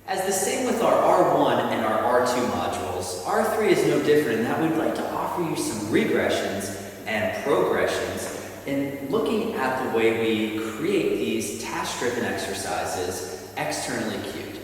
As the same with our R1 and our R2 modules, R3 is no different in that we'd like to offer you some regressions and progressions in looking at the way we create these task-driven exercises externally cued.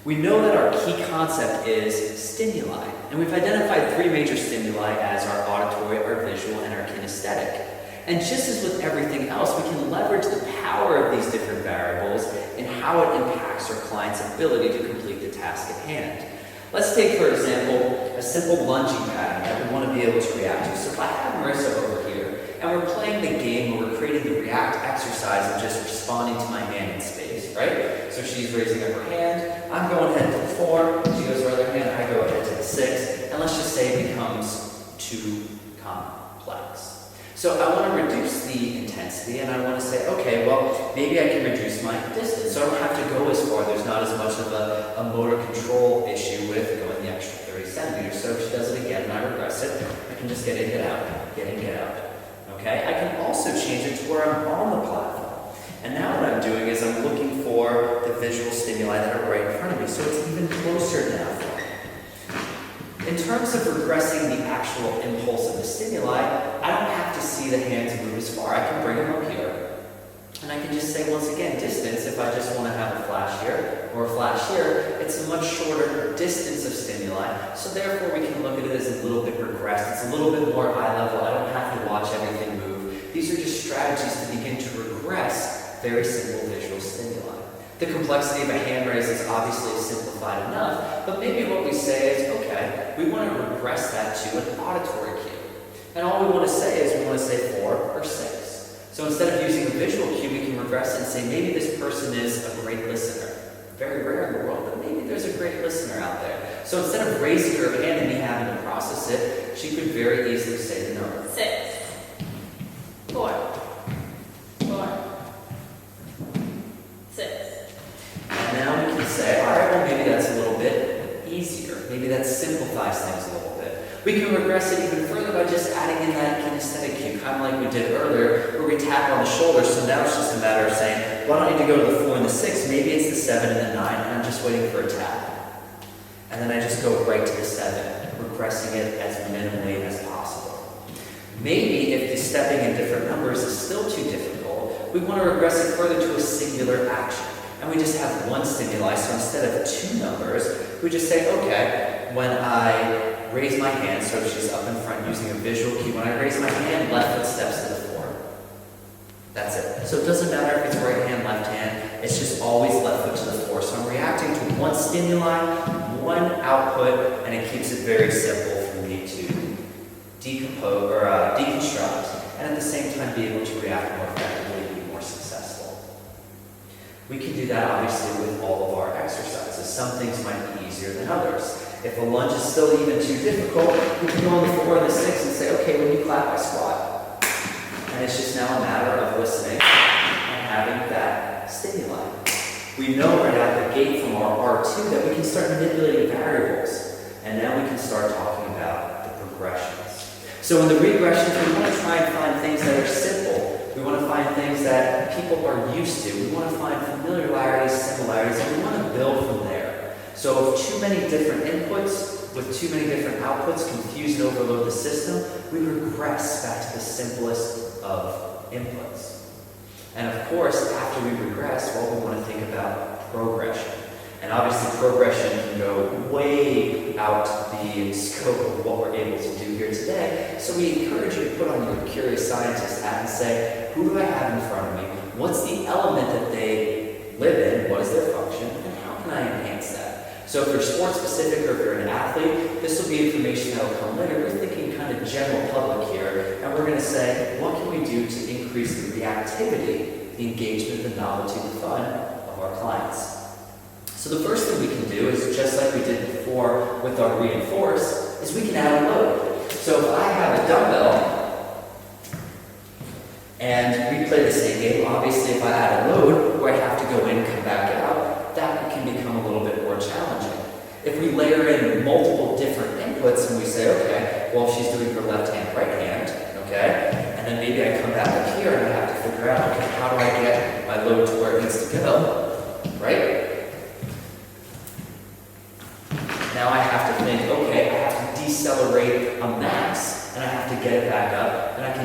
We know that our key concept is stimuli, and we've identified three major stimuli as our auditory, our visual, and our kinesthetic. And just as with everything else, we can leverage the power of these different variables and how it impacts our client's ability to complete the task at hand. Let's take, for example, a simple lunging pattern that we want to be able to react to. So if I have Marissa over here, and we're playing the game where we're creating the react exercise of just responding to my hand in space, right? So she's raising up her hand, I'm going ahead to the 4, she goes to her other hand, I go ahead to the 6, and let's just say it becomes too complex. So I want to reduce the intensity, and I want to say, okay, well, maybe I can reduce my distance, so I don't have to go as far. There's not as much of a motor control issue with going the extra 30 centimeters. So if she does it again and I regress it, I can just get in, get out, get in, get out. Okay? I can also change it to where I'm on the platform. And now what I'm doing is I'm looking for the visual stimuli that are right in front of me, so it's even closer now for me. In terms of regressing the actual impulse of the stimuli, I don't have to see the hands move as far. I can bring them up here, and I can just say, once again, distance, if I just want to have a flash here or a flash here, it's a much shorter distance of stimuli, so therefore we can look at it as a little bit regressed. It's a little bit more eye level. I don't have to watch everything move. These are just strategies to begin to regress very simple visual stimuli. The complexity of a hand raise is obviously simplified enough, but maybe what we say is, okay, we want to regress that to an auditory cue. And all we want to say is we want to say 4 or 6. So instead of using a visual cue, we can regress it and say maybe this person is a great listener. Very rare in the world, but maybe there's a great listener out there. So instead of raising her hand and me having to process it, she could very easily say the number. 6, 4, 4, 6. And now we can say, all right, well, maybe that's a little bit easier. Maybe that simplifies things a little bit. We can regress it even further by just adding in that kinesthetic cue, kind of like we did earlier, where we tap on the shoulder. So now it's just a matter of saying, well, I don't need to go to the 4 and the 6. Maybe it's the 7 and the 9, and I'm just waiting for a tap. And then I just go right to the 7, regressing it as minimally as possible. Maybe if the stepping in different numbers is still too difficult, we want to regress it further to a singular action. And we just have one stimuli, so instead of 2 numbers, we just say, okay, when I raise my hand, so she's up in front using a visual cue, when I raise my hand, left foot steps to the 4. That's it. So it doesn't matter if it's right hand, left hand, it's just always left foot to the 4. So I'm reacting to one stimuli, one output, and it keeps it very simple for me to decompose or deconstruct, and at the same time be able to react more effectively and be more successful. We can do that obviously with all of our exercises. Some things might be easier than others. If a lunge is still even too difficult, we can go on the 4 and the 6 and say, okay, when you clap, I squat. And it's just now a matter of listening and having that stimuli. We know right out the gate from our R2 that we can start manipulating variables. And now we can start talking about the progressions. So in the regressions, we want to try and find things that are simple. We want to find things that people are used to. We want to find familiarities, similarities, and we want to build from there. So if too many different inputs with too many different outputs confuse and overload the system, we regress back to the simplest of inputs. And of course, after we regress, well, we want to think about progression. And obviously progression can go way out the scope of what we're able to do here today. So we encourage you to put on your curious scientist hat and say, who do I have in front of me? What's the element that they live in? What is their function? And how can I enhance that? So if you're sports specific or if you're an athlete, this will be information that will come later. We're thinking kind of general public here. And we're going to say, what can we do to increase the reactivity, the engagement, the novelty, the fun of our clients? So the first thing we can do is, just like we did before with our reinforce, is we can add a load. So if I have a dumbbell and we play the same game, obviously if I add a load where I have to go in and come back out, that can become a little bit more challenging. If we layer in multiple different inputs and we say, okay, well, she's doing her left hand, right hand, okay, and then maybe I come back up here and I have to figure out, okay, how do I get my load to where it needs to go, right?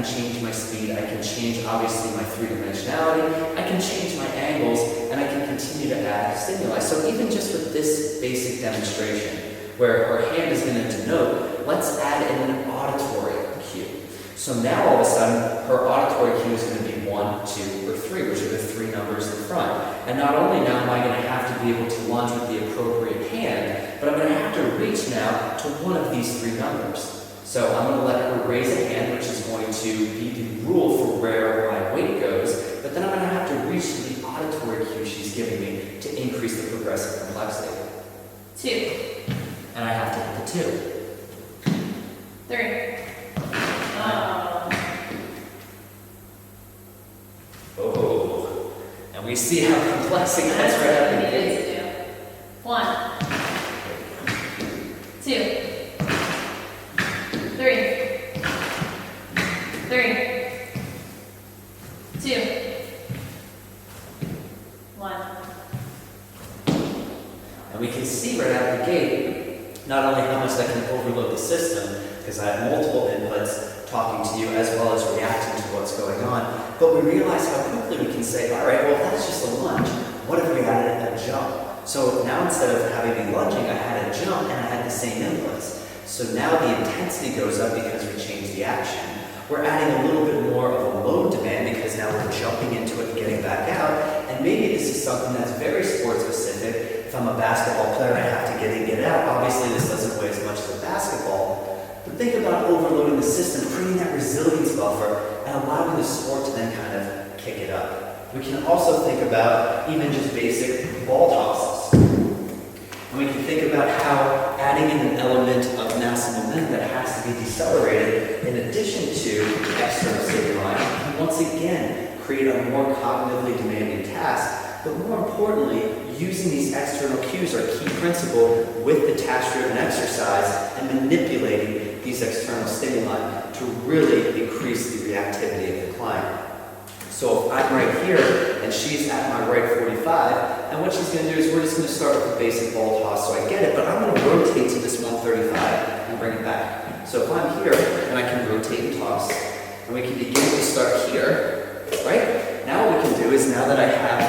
can change my speed, I can change obviously my three-dimensionality, I can change my angles, and I can continue to add stimuli. So even just with this basic demonstration, where our hand is going to denote, let's add in an auditory cue. So now all of a sudden, her auditory cue is going to be 1, 2, or 3, which are the 3 numbers in front. And not only now am I going to have to be able to lunge with the appropriate hand, but I'm going to have to reach now to one of these 3 numbers. So I'm going to let her raise a hand, which is going to be the rule for where my weight goes, but then I'm going to have to reach to the auditory cue she's giving me to increase the progressive complexity. 2. And I have to hit the 2. 3. Oh, and we see how complex it gets right out of the gate. 1, 2, 3, 2, 1. And we can see right out of the gate not only how much that can overload the system, because I have multiple inputs talking to you as well as reacting to what's going on, but we realize how quickly we can say, all right, well, that's just a lunge. What if we added a jump? So now instead of having me lunging, I had a jump and I had the same inputs. So now the intensity goes up because we changed the action. We're adding a little bit more of a load demand because now we're jumping into it and getting back out. And maybe this is something that's very sport specific. If I'm a basketball player and I have to get in, get out, obviously this doesn't weigh as much as a basketball. But think about overloading the system, creating that resilience buffer, and allowing the sport to then kind of kick it up. We can also think about even just basic ball tosses. And we can think about how adding in an element of mass and momentum that has to be decelerated in addition to external stimuli can once again create a more cognitively demanding task, but more importantly, using these external cues are a key principle with the task-driven exercise and manipulating these external stimuli to really increase the reactivity of the client. So if I'm right here and she's at my right 45, and what she's going to do is we're just going to start with the basic ball toss so I get it, but I'm going to rotate to this 135 and bring it back. So if I'm here and I can rotate and toss, and we can begin to start here, right? Now what we can do is now that I have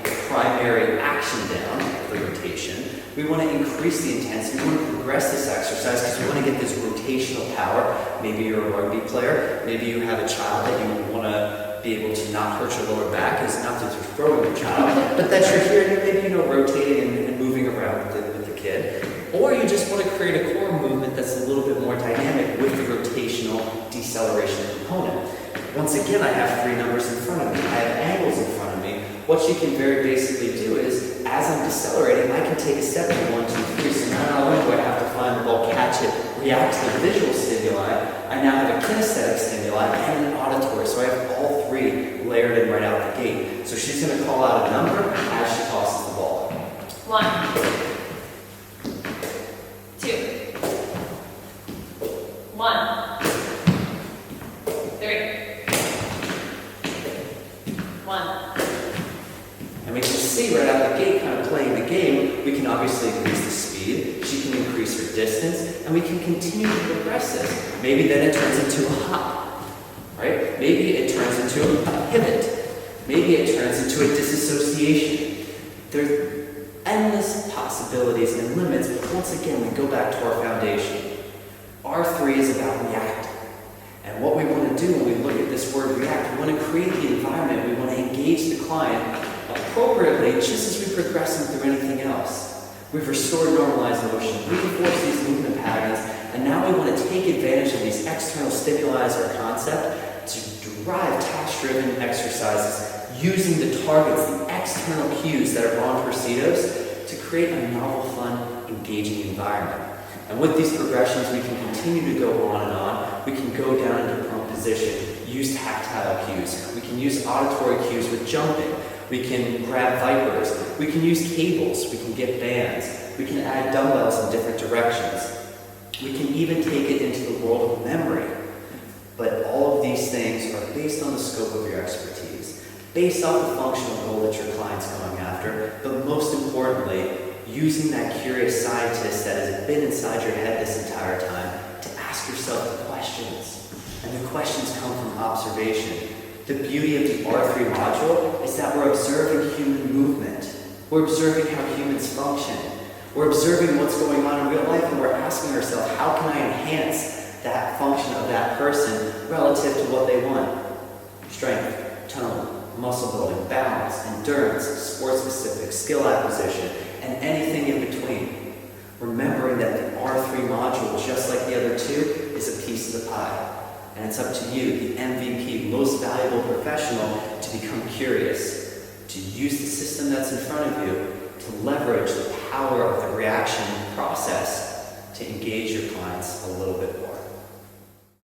the primary action down, the rotation, we want to increase the intensity, we want to progress this exercise because we want to get this rotational power. Maybe you're a rugby player, maybe you have a child that you want to be able to not hurt your lower back, is not that you're throwing your child, but that you're here and maybe rotating and moving around with the kid. Or you just want to create a core movement that's a little bit more dynamic with the rotational deceleration component. Once again, I have 3 numbers in front of me. I have angles in front of me. What you can very basically do is, as I'm decelerating, I can take a step to 1, 2, 3. So not only do I have to find the ball, catch it, react to the visual stimuli, I now have a kinesthetic stimuli and an auditory. So I have all 3 layered in right out the gate. So she's going to call out a number as she tosses the ball. 1, 2, 1, 3, 1. And we can see right out the gate, kind of playing the game, we can obviously increase the speed, she can increase her distance, and we can continue to progress this. Maybe then it turns into a hop, right? Maybe it turns into a pivot. Maybe it turns into a disassociation. There's endless possibilities and limits, but once again, we go back to our foundation. R3 is about reacting. And what we want to do when we look at this word react, we want to create the environment, we want to engage the client appropriately just as we progress them through anything else. We've restored normalized motion, reinforced these movement patterns, and now we want to take advantage of these external stimuli as our concept to drive task-driven exercises using the targets, the external cues that are on Presidos to create a novel, fun, engaging environment. And with these progressions, we can continue to go on and on. We can go down into prone position, use tactile cues. We can use auditory cues with jumping. We can grab vipers. We can use cables. We can get bands. We can add dumbbells in different directions. We can even take it into the world of memory. But all of these things are based on the scope of your expertise, based off the functional goal that your client's going after, but most importantly, using that curious scientist that has been inside your head this entire time to ask yourself the questions and the questions come from observation. The beauty of the R3 module is that we're observing human movement. We're observing how humans function. We're observing what's going on in real life, and we're asking ourselves, how can I enhance that function of that person relative to what they want? Strength, tone, muscle building, balance, endurance, sport-specific, skill acquisition, and anything in between. Remembering that the R3 module, just like the other two, is a piece of the pie. And it's up to you, the MVP, most valuable professional, to become curious, to use the system that's in front of you, to leverage the power of the reaction process to engage your clients a little bit more.